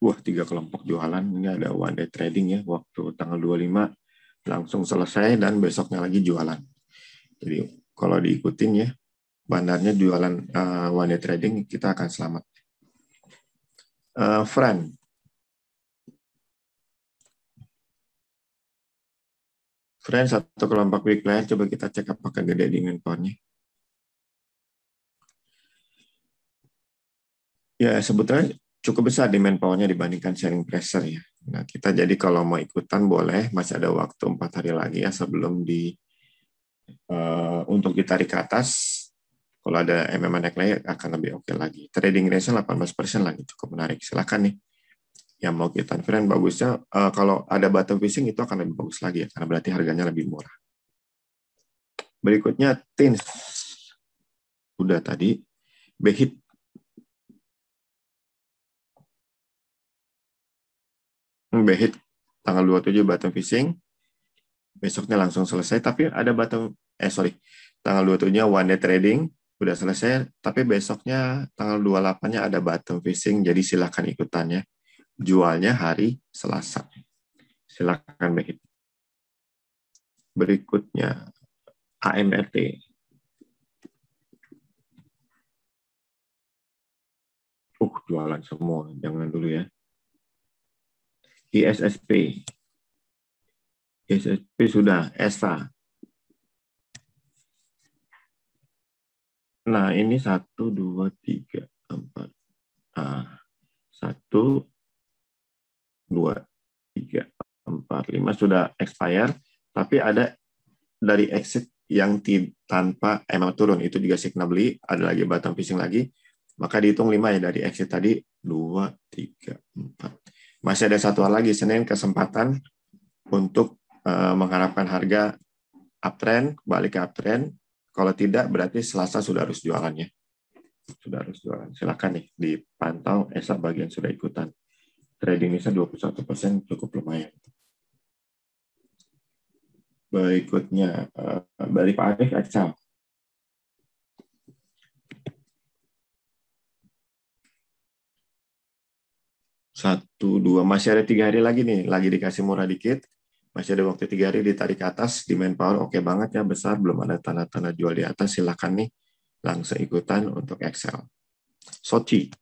3 kelompok jualan. Ini ada one day trading ya, waktu tanggal 25 langsung selesai dan besoknya lagi jualan. Jadi kalau diikutin ya, bandarnya jualan one day trading, kita akan selamat. Friend. Satu kelompok big player, coba kita cek apakah gede demand power-nya. Ya, sebetulnya cukup besar demand power-nya dibandingkan selling pressure ya. Nah, kita jadi kalau mau ikutan boleh, masih ada waktu 4 hari lagi ya sebelum untuk ditarik ke atas. Kalau ada MMA naik lagi akan lebih oke lagi. Trading ratio 18% lagi, cukup menarik. Silakan nih. Yang mau ikutan friend, bagusnya kalau ada bottom fishing itu akan lebih bagus lagi ya, karena berarti harganya lebih murah. Berikutnya TINS. Udah tadi. BHIT. BHIT tanggal 27 bottom fishing. Besoknya langsung selesai, tapi ada tanggal 27-nya one day trading, udah selesai, tapi besoknya tanggal 28-nya ada bottom fishing, jadi silakan ikutannya. Jualnya hari Selasa. Silakan BHIT. Berikutnya AMRT. Jualan semua, jangan dulu ya. ISSP. ISSP sudah, ESA. Nah, ini 1, 2, 3, 4. 1, 2, 3, 4, 5 sudah expire, tapi ada dari exit yang tanpa emang turun, itu juga signal beli, ada lagi bottom fishing lagi, maka dihitung 5 ya dari exit tadi, 2, 3, 4. Masih ada satu hal lagi, Senin kesempatan untuk mengharapkan harga uptrend, balik ke uptrend. Kalau tidak, berarti Selasa sudah harus jualannya. Sudah harus jualan. Silakan nih, dipantau ESA bagian sudah ikutan. Trading bisa 21%, cukup lumayan. Berikutnya, dari Pak Arif, Excel. Satu, dua, masih ada 3 hari lagi nih, lagi dikasih murah dikit. Masih ada waktu 3 hari ditarik ke atas, demand power oke banget ya, besar, belum ada tanda-tanda jual di atas, silakan nih langsung ikutan untuk Excel. Sochi.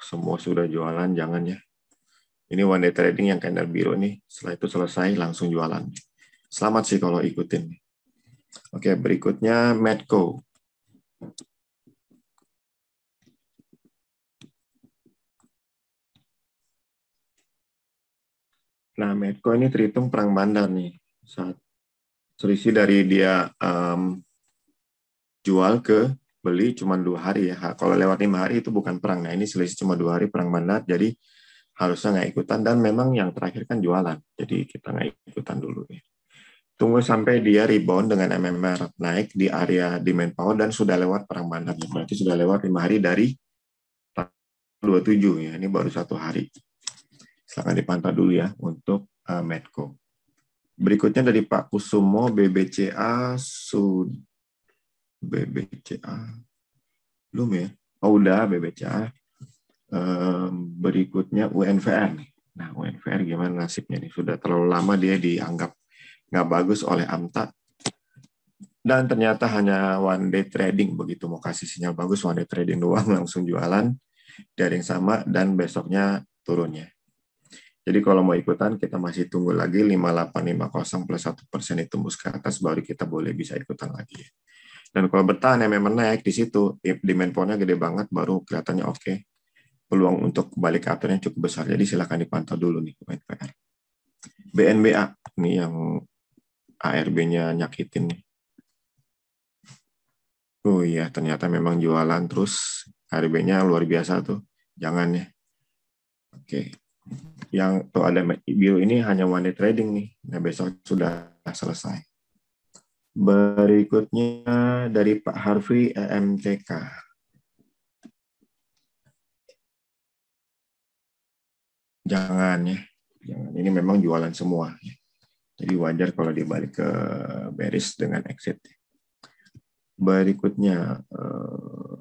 Semua sudah jualan, jangan ya. Ini one day trading yang candle biru nih, setelah itu selesai langsung jualan. Selamat sih kalau ikutin. Oke, berikutnya Medco. Nah, Medco ini terhitung perang bandar nih. Selisih dari dia jual ke beli cuma 2 hari ya. Kalau lewat 5 hari itu bukan perang. Nah, ini selisih cuma 2 hari perang bandar, jadi harusnya nggak ikutan. Dan memang yang terakhir kan jualan, jadi kita nggak ikutan dulu ya. Tunggu sampai dia rebound dengan MMR naik di area demand power dan sudah lewat perang bandar. Berarti sudah lewat 5 hari dari 27 ya. Ini baru 1 hari. Silahkan dipantau dulu ya untuk Medco. Berikutnya dari Pak Kusumo, BBCA, belum ya? Udah BBCA. Berikutnya UNVR. Nah, UNVR gimana nasibnya nih? Sudah terlalu lama dia dianggap nggak bagus oleh AMTA. Dan ternyata hanya one day trading, begitu mau kasih sinyal bagus, one day trading doang, langsung jualan, dari yang sama, dan besoknya turunnya. Jadi kalau mau ikutan, kita masih tunggu lagi 5850 plus 1% itu tembus ke atas, baru kita boleh bisa ikutan lagi. Dan kalau bertahan yang memang naik di situ, demand pointnya gede banget, baru kelihatannya oke. Peluang untuk balik ke uptrend cukup besar. Jadi silakan dipantau dulu nih WPR. BNBA ini yang ARB-nya nyakitin nih. Oh iya, ternyata memang jualan terus ARB-nya luar biasa tuh. Jangan ya. Oke. Yang tuh ada biru ini hanya one day trading nih. Nah, besok sudah selesai. Berikutnya dari Pak Harvey EMTK. Jangan ya. Jangan. Ini memang jualan semua. Jadi wajar kalau dibalik ke bearish dengan exit. Berikutnya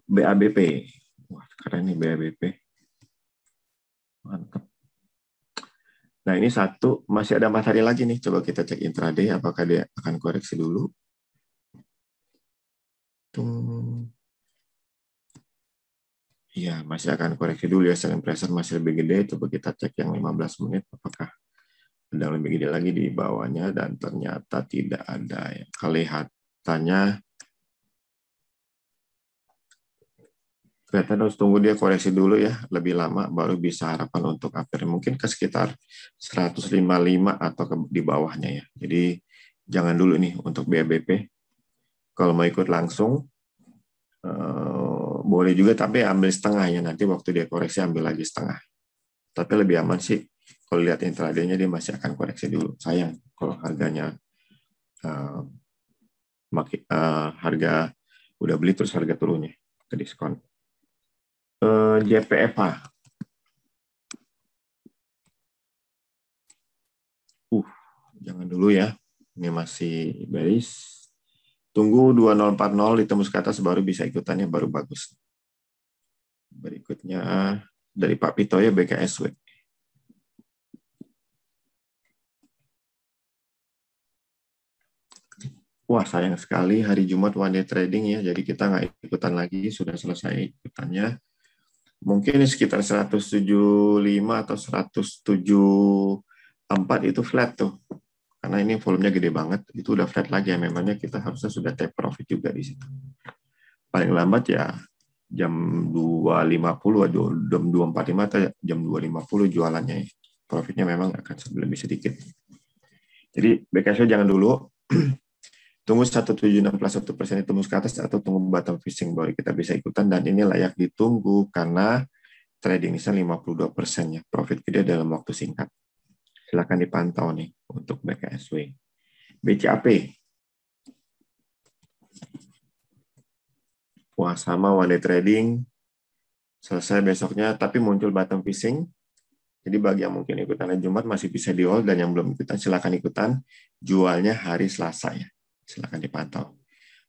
BABP. Wah, keren nih BABP. Mantap. Nah, ini satu, masih ada 4 hari lagi nih. Coba kita cek intraday, apakah dia akan koreksi dulu. Iya, masih akan koreksi dulu ya. Selling pressure masih lebih gede. Coba kita cek yang 15 menit, apakah ada lebih gede lagi di bawahnya. Dan ternyata tidak ada ya. Kelihatannya harus tunggu dia koreksi dulu ya, lebih lama baru bisa harapan untuk uptrend. Mungkin ke sekitar 155 atau di bawahnya ya. Jadi jangan dulu nih untuk BABP. Kalau mau ikut langsung, boleh juga, tapi ambil setengah ya. Nanti waktu dia koreksi ambil lagi setengah. Tapi lebih aman sih, kalau lihat intraday-nya dia masih akan koreksi dulu. Sayang kalau harganya harga udah beli terus harga turunnya ke diskon. JPFA. Jangan dulu ya. Ini masih bearish. Tunggu 2040 ditembus ke atas baru bisa ikutannya, baru bagus. Berikutnya dari Pak Pito ya, BKSW. Wah, sayang sekali hari Jumat one day trading ya, jadi kita nggak ikutan lagi, sudah selesai ikutannya. Mungkin sekitar 175 atau 174 itu flat tuh. Karena ini volumenya gede banget, itu udah flat lagi ya, memangnya kita harusnya sudah take profit juga di situ. Paling lambat ya jam 2.50 atau jam 2.45 atau jam 2.50 jualannya ya. Profitnya memang akan lebih sedikit. Jadi BKSW jangan dulu. Tunggu 176 plus 1% itu ke atas atau tunggu bottom fishing baru kita bisa ikutan, dan ini layak ditunggu karena tradingnya 52% ya, profit gede dalam waktu singkat. Silakan dipantau nih untuk BKSW. BCAP. Wah, sama one day trading selesai besoknya, tapi muncul bottom fishing. Jadi bagi yang mungkin ikutannya Jumat masih bisa di hold, dan yang belum ikutan silakan ikutan. Jualnya hari Selasa ya. Silakan dipantau.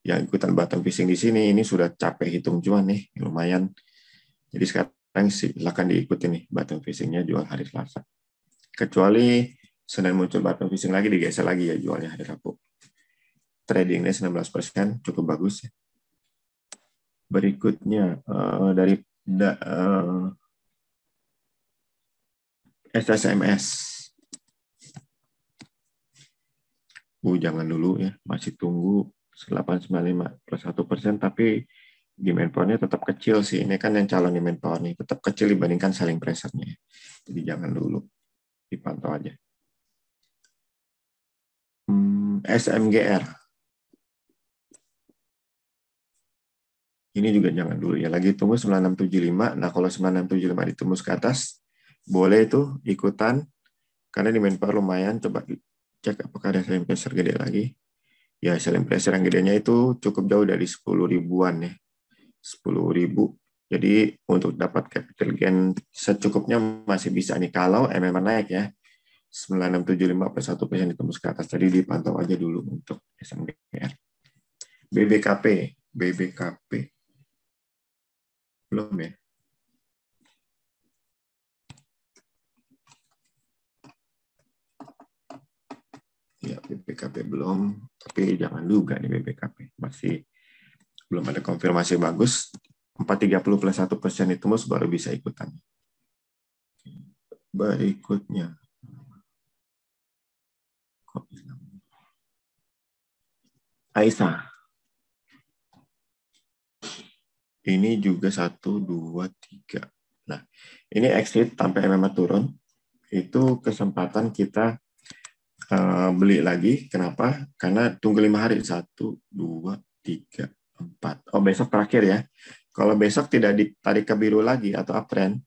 Yang ikutan bottom fishing di sini ini sudah capek hitung cuan nih, lumayan. Jadi sekarang silakan diikuti nih bottom fishingnya jual hari Selasa. Kecuali Senin muncul bottom fishing lagi, digeser lagi ya jualnya hari Rabu. Tradingnya 19% cukup bagus ya. Berikutnya dari SSMS. Jangan dulu ya, masih tunggu 895 plus 1%, tapi demand power-nya tetap kecil sih. Ini kan yang calon demand power nih, tetap kecil dibandingkan selling pressure-nya. Jadi jangan dulu, dipantau aja. SMGR. Ini juga jangan dulu ya, lagi tunggu 9675. Nah kalau 9675 ditembus ke atas, boleh tuh ikutan, karena demand power lumayan. Coba cek apakah ada selling pressure gede lagi. Ya, selling pressure yang gedenya itu cukup jauh dari 10 ribuan ya. 10.000. Jadi untuk dapat capital gain secukupnya masih bisa nih kalau memang naik ya. 9675 plus 1% ditembus ke atas, tadi dipantau aja dulu untuk SMGR. BBKP. Belum ya? Ya, BBKP belum, tapi jangan juga di BBKP. Masih belum ada konfirmasi bagus. 430 plus 1% itu baru bisa ikutan. Berikutnya, Aisyah. Ini juga 1, 2, 3. Nah, ini exit sampai MMA turun. Itu kesempatan kita beli lagi. Kenapa? Karena tunggu 5 hari. 1, 2, 3, 4. Oh, besok terakhir ya. Kalau besok tidak ditarik ke biru lagi atau uptrend,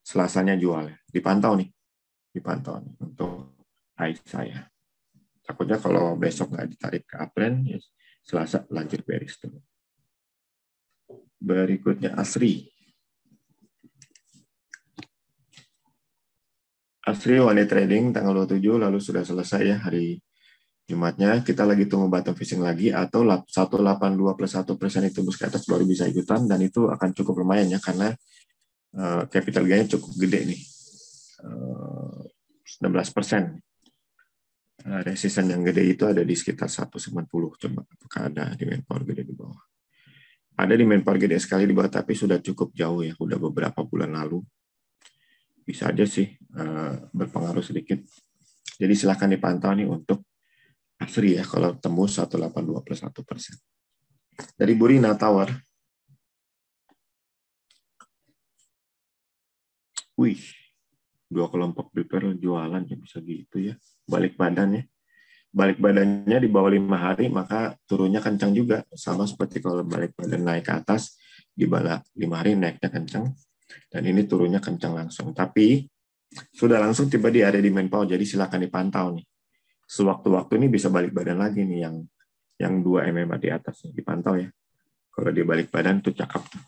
Selasanya jual ya. Dipantau nih. Dipantau nih untuk Aisyah ya. Takutnya kalau besok nggak ditarik ke uptrend, ya Selasa lanjut bearish dulu. Berikutnya Asri. Asri one day trading tanggal 27 lalu sudah selesai ya hari Jumatnya. Kita lagi tunggu bottom fishing lagi atau 182 plus 1% itu ke atas baru bisa ikutan, dan itu akan cukup lumayan ya karena capital gain-nya cukup gede nih. 19%. Resisten yang gede itu ada di sekitar 190. Coba apakah ada di main power gede di bawah. Ada di main power gede sekali di bawah, tapi sudah cukup jauh ya, udah beberapa bulan lalu. Bisa aja sih berpengaruh sedikit. Jadi silakan dipantau nih untuk Asri ya, kalau tembus 182 plus 1%. Dari Burina Tower. Wih, 2 kelompok prepare jualan ya bisa gitu ya. Balik badannya. Balik badannya di bawah 5 hari, maka turunnya kencang juga. Sama seperti kalau balik badan naik ke atas, di bawah 5 hari naiknya kencang. Dan ini turunnya kencang langsung. Tapi sudah langsung tiba di area di main power, jadi silakan dipantau nih. Sewaktu-waktu ini bisa balik badan lagi nih yang 2 MMA di atas nih, dipantau ya. Kalau dia balik badan tuh cakep tuh.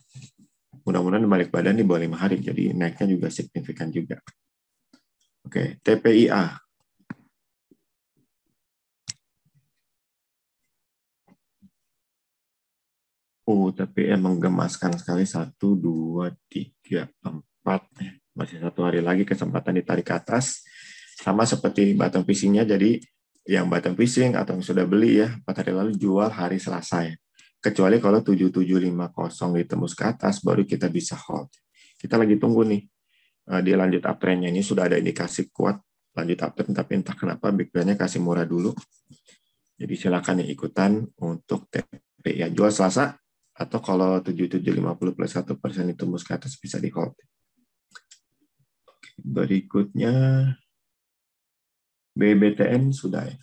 Mudah-mudahan balik badan di bawah 5 hari, jadi naiknya juga signifikan juga. Oke, TPIA. Oh, tapi emang menggemaskan sekali. 1, 2, 3, 4. Masih 1 hari lagi kesempatan ditarik ke atas. Sama seperti bottom fishing-nya, jadi yang bottom fishing atau yang sudah beli ya 4 hari lalu jual hari Selasa ya. Kecuali kalau 7750 ditembus ke atas baru kita bisa hold. Kita lagi tunggu nih. Dia lanjut uptrend-nya, ini sudah ada indikasi kuat lanjut uptrend, tapi entah kenapa big trend-nya kasih murah dulu. Jadi silakan ya ikutan untuk TPI ya. Jual Selasa atau kalau 7750 plus 1% ditembus ke atas bisa di hold. Berikutnya BBTN sudah ya.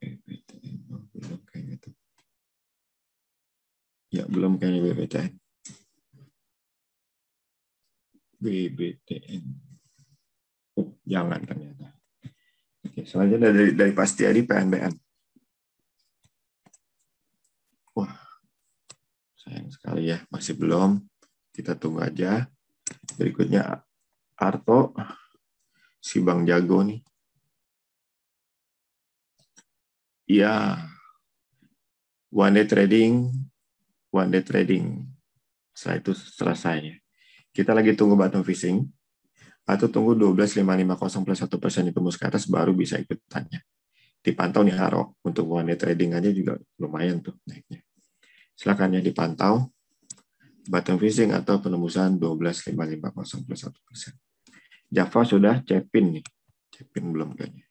BBTN belum kayaknya tuh. Ya belum kayaknya BBTN. BBTN. Oh, jangan ternyata. Oke, selanjutnya dari Pastiadi PNBN. Wah, sayang sekali ya, masih belum. Kita tunggu aja. Berikutnya Arto, si Bang Jago nih. Iya, one day trading. Setelah itu selesai. Kita lagi tunggu bottom fishing atau tunggu 12.550 plus 1% ditembus ke atas baru bisa ikutannya. Dipantau nih Haro, untuk one day trading aja juga lumayan tuh naiknya. Silakan ya dipantau bottom fishing atau penembusan 12.550 plus 1%. Java sudah, Cepin nih. Cepin belum kayaknya.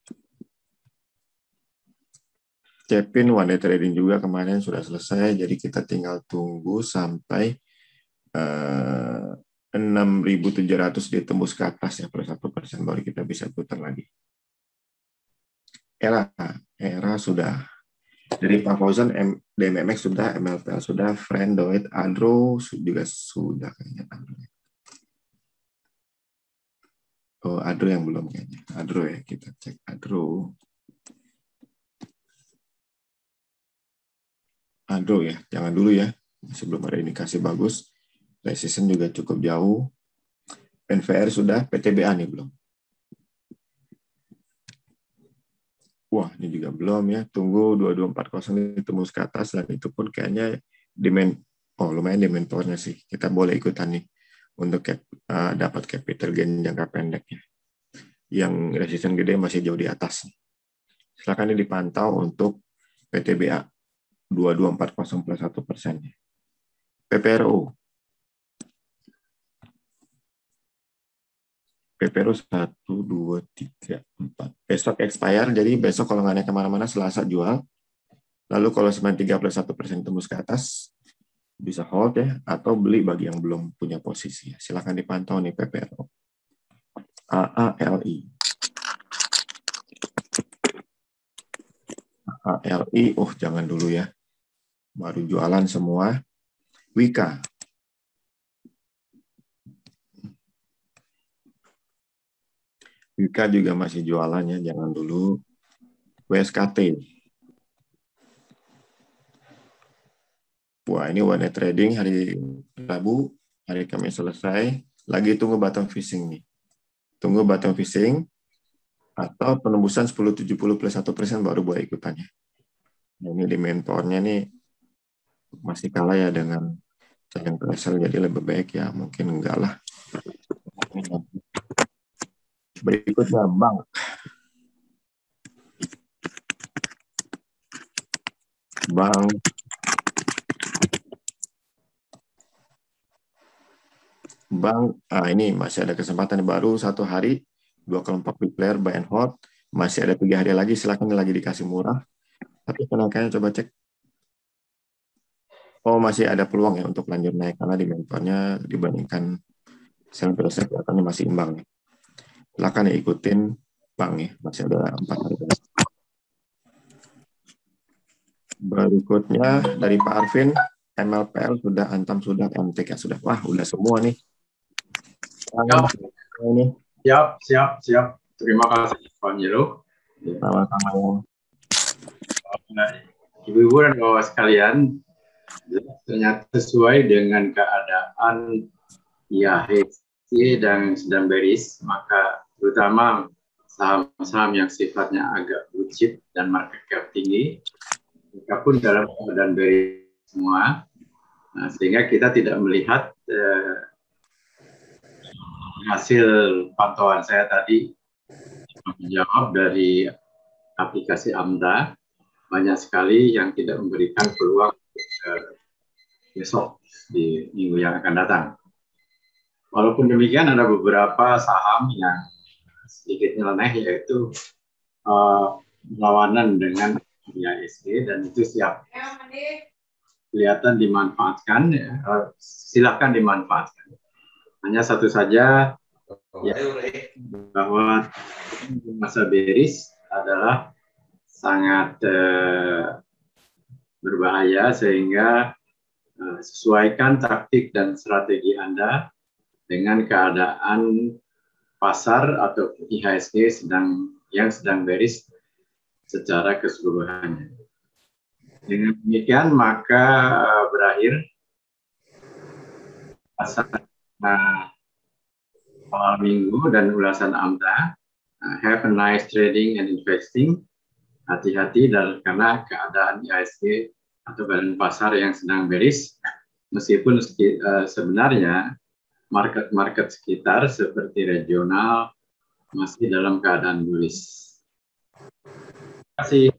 Cepin one day trading juga kemarin sudah selesai, jadi kita tinggal tunggu sampai 6.700 ditembus ke atas ya, per 1% baru kita bisa putar lagi. Era sudah. Dari Pak Fauzan, DMMX sudah, MLPL sudah, Friendoid, Adro juga sudah kayaknya. Oh, Adro yang belum kayaknya. Adro ya, kita cek Adro. Adro ya, jangan dulu ya. Masih belum ada indikasi bagus. Resisten juga cukup jauh. NVR sudah, PTBA nih belum. Wah, ini juga belum ya. Tunggu 2240 ditembus ke atas, dan itu pun kayaknya demand. Oh, lumayan demand powernya sih. Kita boleh ikutan nih untuk dapat capital gain jangka pendek ya. Yang resisten gede masih jauh di atas. Silakan ini dipantau untuk PTBA 2240 plus 1%. PPRO. PPRO 1, 2, 3, 4. Besok expire, jadi besok kalau nggak naik kemana-mana Selasa jual. Lalu kalau 93+1% tembus ke atas, bisa hold ya, atau beli bagi yang belum punya posisi. Silakan dipantau nih PPRO. AALI. AALI, jangan dulu ya. Baru jualan semua. Wika. Wika juga masih jualannya, jangan dulu. WSKT. Wah, ini one day trading hari Rabu, hari Kamis selesai. Lagi tunggu bottom fishing nih. Tunggu bottom fishing atau penembusan 1070+1% baru buat ikutannya. Nah, ini di mentornya nih masih kalah ya dengan sayang Presel, jadi lebih baik ya mungkin enggak lah. Berikutnya bank. Bank, ini masih ada kesempatan baru 1 hari, 2 kelompok big player buy and hold, masih ada 3 hari lagi, silakan lagi dikasih murah. Tapi kenaikannya coba cek. Masih ada peluang ya untuk lanjut naik karena di mentornya dibandingkan sell pressure kelihatannya masih imbang. Silakan ya ikutin bank ya, masih ada 4 hari lagi. Berikutnya dari Pak Arvin, MLPL sudah, Antam sudah, MTK sudah. Wah, udah semua nih. Siap. Terima kasih Pak Nilo. Sama-sama. Ibu-ibu dan bapak sekalian, ternyata sesuai dengan keadaan IHSG dan sedang bearish, maka terutama saham-saham yang sifatnya agak blue chip dan market cap tinggi, mereka pun dalam keadaan bearish semua. Nah, sehingga kita tidak melihat hasil pantauan saya tadi menjawab dari aplikasi AMDA, banyak sekali yang tidak memberikan peluang besok di minggu yang akan datang. Walaupun demikian ada beberapa saham yang sedikit nyeleneh, yaitu berlawanan dengan IHSG dan itu siap kelihatan dimanfaatkan. Silakan dimanfaatkan. Hanya satu saja, ya, bahwa masa bearish adalah sangat berbahaya, sehingga sesuaikan taktik dan strategi Anda dengan keadaan pasar atau IHSG yang sedang bearish secara keseluruhannya. Dengan demikian maka berakhir awal minggu dan ulasan AMDA. Have a nice trading and investing. Hati-hati karena keadaan IHSG atau badan pasar yang sedang bearish, meskipun sebenarnya market-market sekitar seperti regional masih dalam keadaan bullish. Terima kasih.